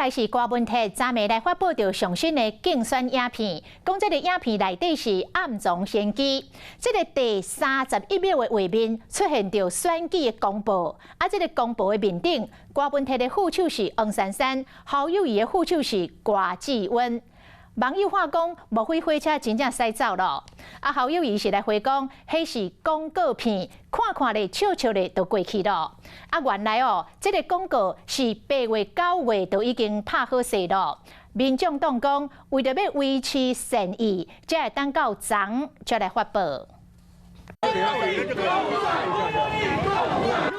来是郭文铁昨暝来发布着上新的竞选影片，讲这个影片内底是暗藏先机。这个第31秒的画面出现着选举的公报，这个公报的面顶，郭文铁的副手是黄珊珊，侯友宜的副手是郭志温。 网友话讲，莫非火车真正驶走了？侯友宜是来回讲，迄是广告片，看看咧、笑笑咧就过去了。原来这个广告是8月、9月就已经拍好势了。民众党讲，为着要维持善意，才会等到昨才来发布。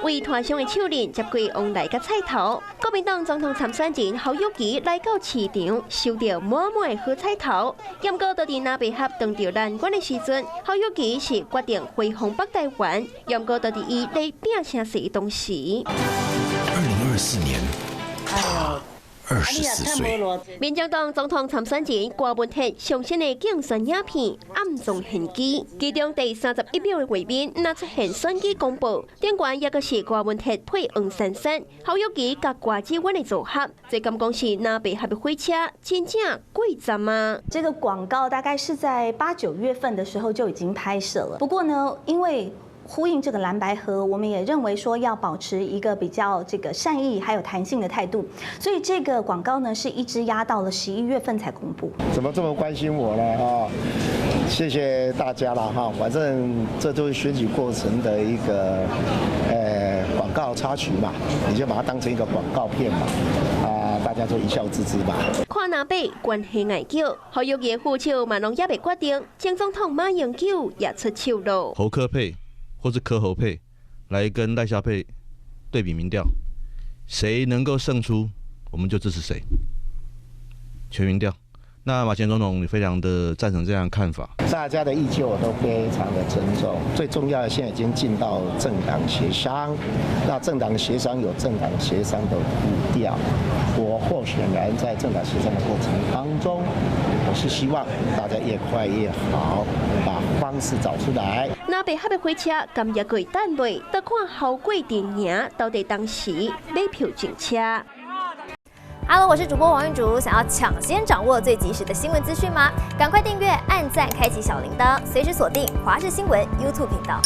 为团上的手人接过往来甲菜头，国民党总统参选人侯友宜来到市场，收到满满的好菜头。严哥到伫南北合当着难关的时阵，侯友宜是决定回红北台湾。严哥到伫伊来拼啥事当时。2024年，他24岁。民进党总统参选人郭文铁上新的竞选影片暗藏玄机，其中第31秒的画面，若出现选举公报，顶悬也个是郭文铁配黄珊珊、侯友宜甲郭志温的组合。这敢讲是南北合的火车，真正贵站吗？这个广告大概是在8、9月份的时候就已经拍摄了，不过呢，因为 呼应这个蓝白合，我们也认为说要保持一个比较善意还有弹性的态度，所以这个广告呢是一直压到了11月份才公布。怎么这么关心我呢？谢谢大家了哈，反正这都是选举过程的一个广告插曲嘛，你就把它当成一个广告片嘛，大家就一笑置之吧。看南北关系外交，侯友宜副手马龙也未决定，前总统马英九也出手了。侯科配 或是柯侯配来跟赖萧配对比民调，谁能够胜出，我们就支持谁。全民调，那马前总统非常的赞成这样的看法。大家的意见我都非常的尊重。最重要的，现在已经进到政党协商，那政党协商有政党协商的步调。我候选人在政党协商的过程当中，我是希望大家越快越好，把方式找出来。 南北合的火车今也会等未，得看后贵电影到底当时买票进车。Hello， 我是主播王韵竹，想要抢先掌握最及时的新闻资讯吗？赶快订阅、按赞、开启小铃铛，随时锁定华视新闻 YouTube 频道。